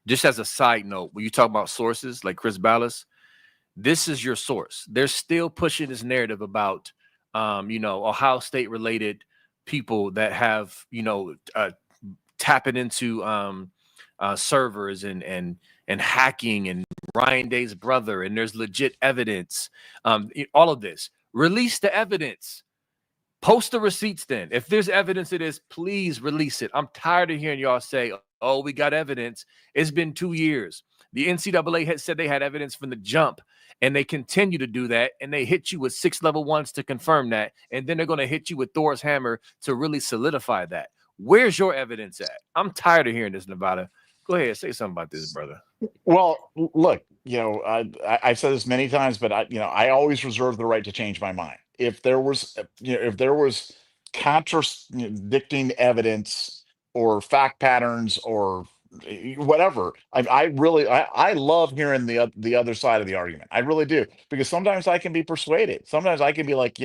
Just as a side note, when you talk about sources like Chris Ballas, this is your source. They're still pushing this narrative about, Ohio State related people that have, tapping into servers and hacking, and Ryan Day's brother, and there's legit evidence. All of this. Release the evidence. Post the receipts then. If there's evidence of this, please release it. I'm tired of hearing y'all say, oh, we got evidence. It's been 2 years. The NCAA had said they had evidence from the jump, and they continue to do that, and they hit you with 6 level 1s to confirm that, and then they're going to hit you with Thor's hammer to really solidify that. Where's your evidence at? I'm tired of hearing this, Nevada. Go ahead, say something about this, brother. Well, look, I've said this many times, but I always reserve the right to change my mind. If there was contradicting evidence or fact patterns or whatever, I love hearing the other side of the argument. I really do, because sometimes I can be persuaded. Sometimes I can be like,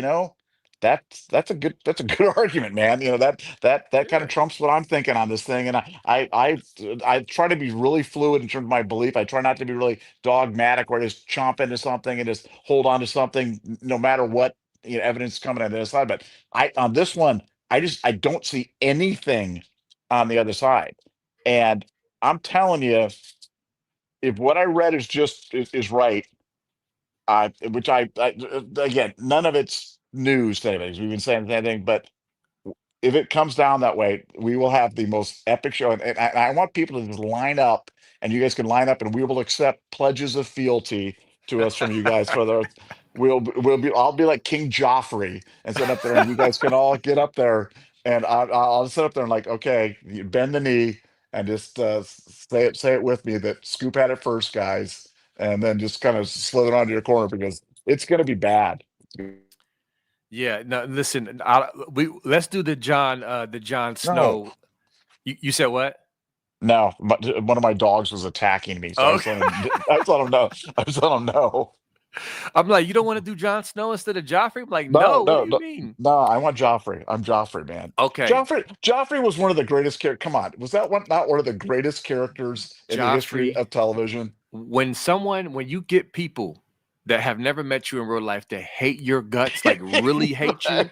that's a good argument, man. That kind of trumps what I'm thinking on this thing. And I try to be really fluid in terms of my belief. I try not to be really dogmatic or just chomp into something and just hold on to something no matter what evidence coming on the other side. But on this one, I don't see anything on the other side. And I'm telling you, if what I read is right, which again, none of it's news to anybody, 'cause we've been saying the same thing, but if it comes down that way, we will have the most epic show. And I want people to just line up, and you guys can line up, and we will accept pledges of fealty to us from you guys for the. I'll be like King Joffrey and sit up there, and you guys can all get up there, and I'll sit up there and like, okay, you bend the knee and just say it with me that Scoop had it first, guys, and then just kind of slither onto your corner, because it's going to be bad. Yeah, no, listen, let's do the Jon Snow. No. You said what? No, one of my dogs was attacking me, so I was letting him know. I was letting him know. I'm like, you don't want to do Jon Snow instead of Joffrey? I'm like, no, what do you mean? No, I want Joffrey. I'm Joffrey, man. Okay. Joffrey was one of the greatest characters. Come on, was that not one of the greatest characters in the history of television? When you get people that have never met you in real life to hate your guts, like really hate you,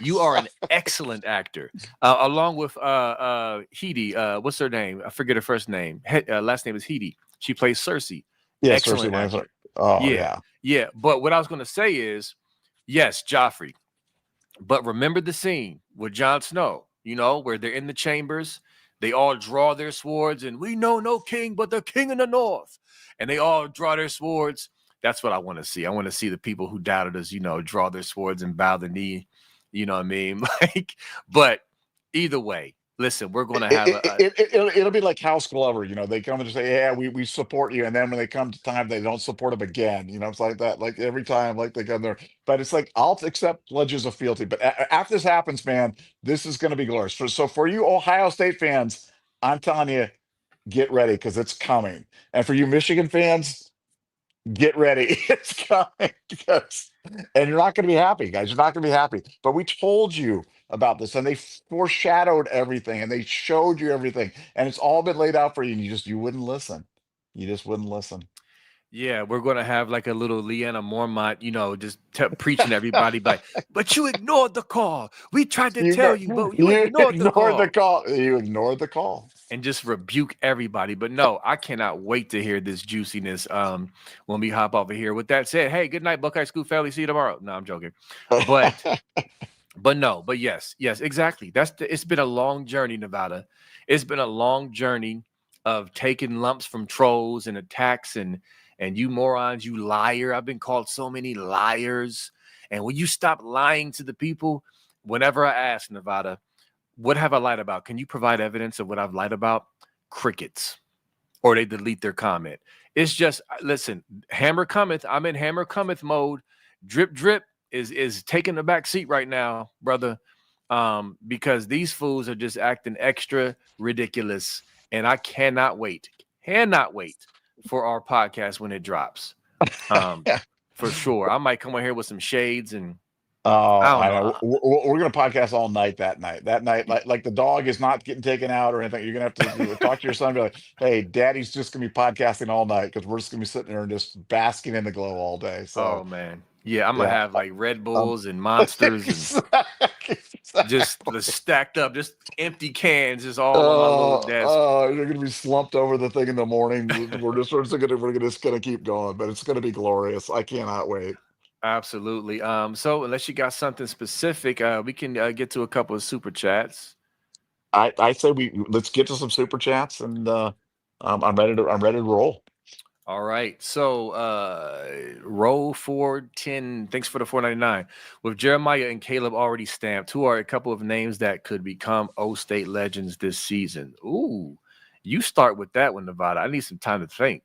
you are an excellent actor. Along with Heidi, what's her name? I forget her first name. Last name is Heidi. She plays Cersei. Yeah, Cersei Excellent Lannister. actor. Oh Yeah, yeah. yeah. But what I was going to say is, yes, Joffrey. But remember the scene with Jon Snow, where they're in the chambers, they all draw their swords, and we know no king but the king in the north. And they all draw their swords. That's what I want to see. I want to see the people who doubted us, draw their swords and bow the knee. You know what I mean? But either way, listen, we're going to have It'll be like House Glover. They come and just say, "Yeah, we support you," and then when they come to time, they don't support him again. It's like that. Like every time, like they come there. But it's like I'll accept pledges of fealty. But after this happens, man, this is going to be glorious. So for you Ohio State fans, I'm telling you, get ready because it's coming. And for you Michigan fans, get ready. It's coming. And you're not going to be happy, guys. You're not going to be happy. But we told you about this, and they foreshadowed everything, and they showed you everything, and it's all been laid out for you, and you wouldn't listen. You just wouldn't listen. Yeah, we're gonna have like a little Leanna Mormont, just preaching to everybody, but you ignored the call. We tried to You tell got you, but you you ignored the ignored the call, call. You ignored the call. and just rebuke everybody. But no, I cannot wait to hear this juiciness. When we hop over here. With that said, hey, good night, Buckeye Scoop family. See you tomorrow. No, I'm joking, but no, but yes, exactly. It's been a long journey, Nevada. It's been a long journey of taking lumps from trolls and attacks and you morons, you liar. I've been called so many liars. And will you stop lying to the people? Whenever I ask Nevada, what have I lied about? Can you provide evidence of what I've lied about? Crickets. Or they delete their comment. It's just listen, hammer cometh. I'm in hammer cometh mode. Drip drip is taking the back seat right now, brother. Because these fools are just acting extra ridiculous. And I cannot wait for our podcast when it drops. For sure. I might come on here with some shades and Oh, I don't I know. know. We're going to podcast all night that night. That night, like the dog is not getting taken out or anything. You're going to have to talk to your son and be like, "Hey, Daddy's just going to be podcasting all night because we're just going to be sitting there and just basking in the glow all day." Oh So, man. Yeah, I'm gonna yeah. have like Red Um, Bulls and monsters and just the exactly. stacked up, just empty cans, just all on my little desk. You're going to be slumped over the thing in the morning. We're just going to keep going, but it's going to be glorious. I cannot wait. Absolutely. So unless you got something specific, we can get to a couple of super chats. I say let's get to some super chats and I'm ready to roll. All right. So roll 410. Thanks for the 499. With Jeremiah and Caleb already stamped, who are a couple of names that could become O State legends this season? Ooh, you start with that one, Nevada. I need some time to think.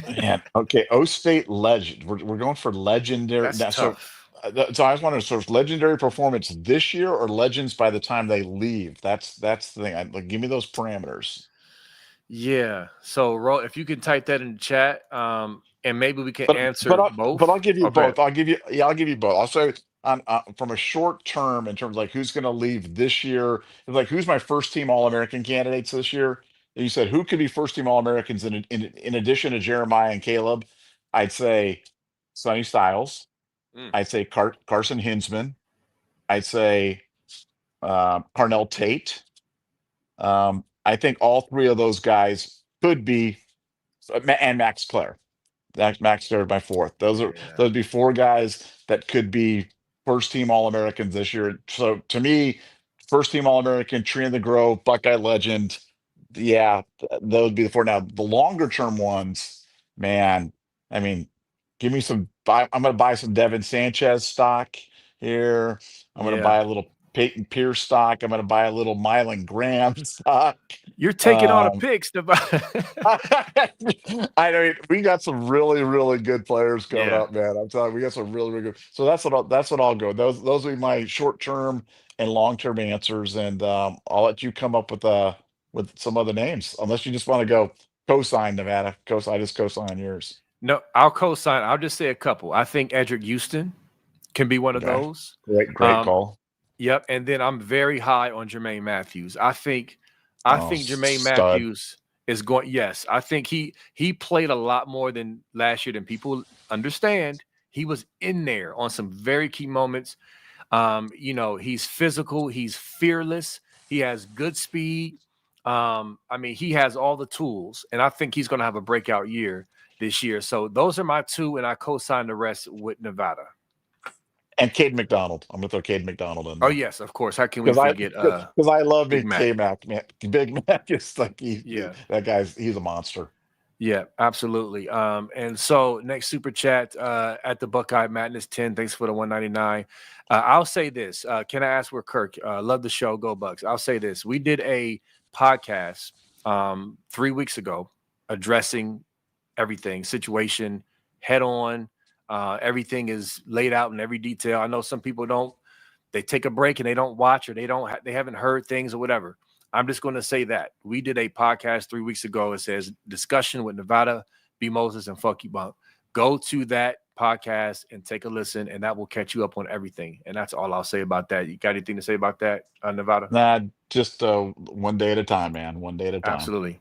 Man, okay. O State legend. We're going for legendary That's now. So, tough. so I was wondering, sort of legendary performance this year or legends by the time they leave. That's the thing. Like, give me those parameters. Yeah. So if you can type that in the chat, and maybe we can But but answer I, but both. I'll give you Okay. both. I'll give you both. I'll say on from a short term in terms of like who's going to leave this year. Like who's my first team All American candidates this year? And you said who could be first team All Americans in addition to Jeremiah and Caleb? I'd say Sonny Styles. Mm, I'd say Carson Hinsman. I'd say Carnell Tate. I think all three of those guys could be, and Max Clare. Max Clare by fourth. yeah. Those would be four guys that could be first team All Americans this year. So to me, first team All American, Tree in the Grove, Buckeye legend. Yeah, those would be the four. Now the longer term ones, man. I mean, give me some. I'm going to buy some Devin Sanchez stock here. I'm going to Yeah. buy a little Peyton Pierce stock. I'm going to buy a little Mylan Graham stock. You're taking all the Um, picks, Nevada. I know we got some really, really good players coming Yeah. up, man. I'm telling you, we got some really, really good. So that's what I'll go. Those will be my short term and long term answers, and I'll let you come up with some other names, unless you just want to go cosign Nevada. I just cosign yours. No, I'll co-sign. I'll just say a couple. I think Edric Houston can be one of Okay, those. great Um, call. Yep. And then I'm very high on Jermaine Matthews. I Oh, think Jermaine stud. Matthews is going. Yes, I think he played a lot more than last year than people understand. He was in there on some very key moments. He's physical, he's fearless, he has good speed. I mean, he has all the tools, and I think he's going to have a breakout year. this year. So those are my two, and I co-sign the rest with Nevada. And Cade McDonald. I'm gonna throw Cade McDonald in Oh there. yes, of course. How can we Because forget I love Big Big Mac? K-Mac, man. Big Mac is like Yeah. that guy's he's a monster. Yeah, absolutely. And so next super chat at the Buckeye Madness 10. Thanks for the 199. I'll say this. Can I ask where Kirk? Love the show. Go Bucks. I'll say this. We did a podcast 3 weeks ago addressing everything, situation head on. Everything is laid out in every detail. I know some people don't. They take a break and they don't watch, or they haven't heard things or whatever. I'm just going to say that we did a podcast 3 weeks ago. It says discussion with Nevada, B. Moses, and Funky Bump. Go to that podcast and take a listen, and that will catch you up on everything. And that's all I'll say about that. You got anything to say about that, Nevada? Nah, just one day at a time, man. One day at a time. Absolutely.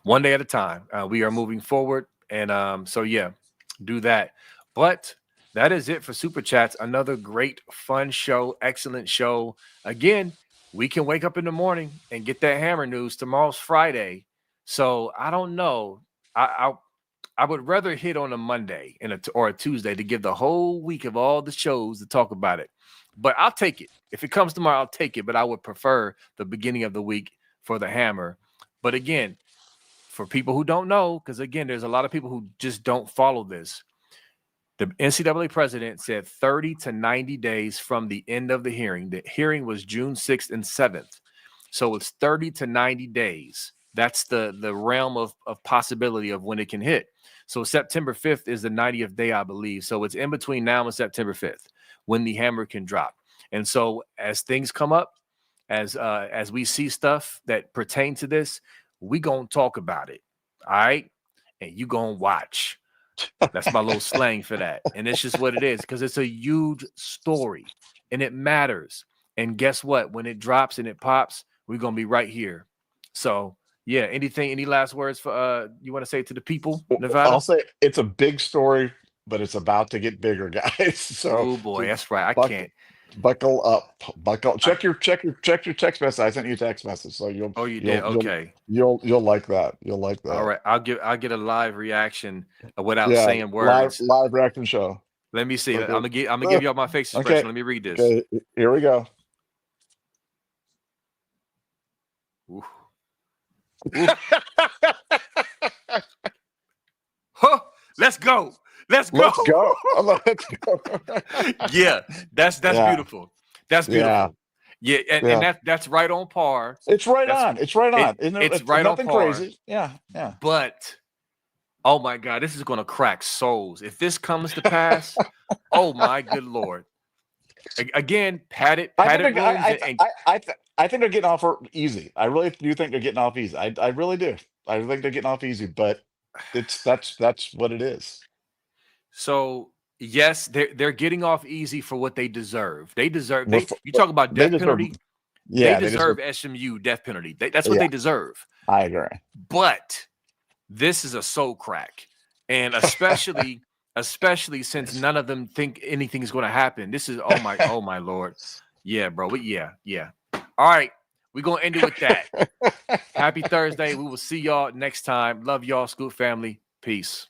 One day at a time. We are moving forward. And so, yeah, do that. But that is it for Super Chats. Another great, fun show. Excellent show. Again, we can wake up in the morning and get that Hammer news. Tomorrow's Friday. So I don't know. I would rather hit on a Monday or a Tuesday to give the whole week of all the shows to talk about it. But I'll take it. If it comes tomorrow, I'll take it. But I would prefer the beginning of the week for the Hammer. But again, for people who don't know, because again, there's a lot of people who just don't follow this. The NCAA president said 30 to 90 days from the end of the hearing. The hearing was June 6th and 7th. So it's 30 to 90 days. That's the realm of possibility of when it can hit. So September 5th is the 90th day, I believe. So it's in between now and September 5th when the hammer can drop. And so as things come up, as we see stuff that pertain to this, we gonna talk about it. All right. And you gonna watch. That's my little slang for that. And it's just what it is, because it's a huge story and it matters. And guess what? When it drops and it pops, we're going to be right here. So, yeah, any last words for you want to say to the people, Nevada? I'll say it's a big story, but it's about to get bigger, guys. So, oh boy, that's right. I can't. Buckle up. Check your text message. I sent you a text message, so you'll. Oh, you did. Okay. You'll like that. You'll like that. All right. I'll get a live reaction without saying words. Live reaction show. Let me see. Okay. I'm gonna give y'all my face expression. Okay. Let me read this. Okay. Here we go. Ooh. Huh, let's go. Let's go. Let's go. Yeah, that's beautiful. That's beautiful. Yeah, and that's right on par. It's right on. It's right on. It's right on par. Crazy. Yeah. But oh my God, this is gonna crack souls. If this comes to pass, oh my good Lord. Again, padded rooms. I think they're getting off easy. I really do think they're getting off easy. I really do. I think they're getting off easy, but that's what it is. So yes, they're getting off easy for what they deserve. They deserve. You talk about death penalty. Yeah, they deserve SMU death penalty. That's what they deserve. I agree. But this is a soul crack, and especially since none of them think anything's going to happen. This is oh my Lord. Yeah, bro. Yeah. All right, we're gonna end it with that. Happy Thursday. We will see y'all next time. Love y'all, Scoop family. Peace.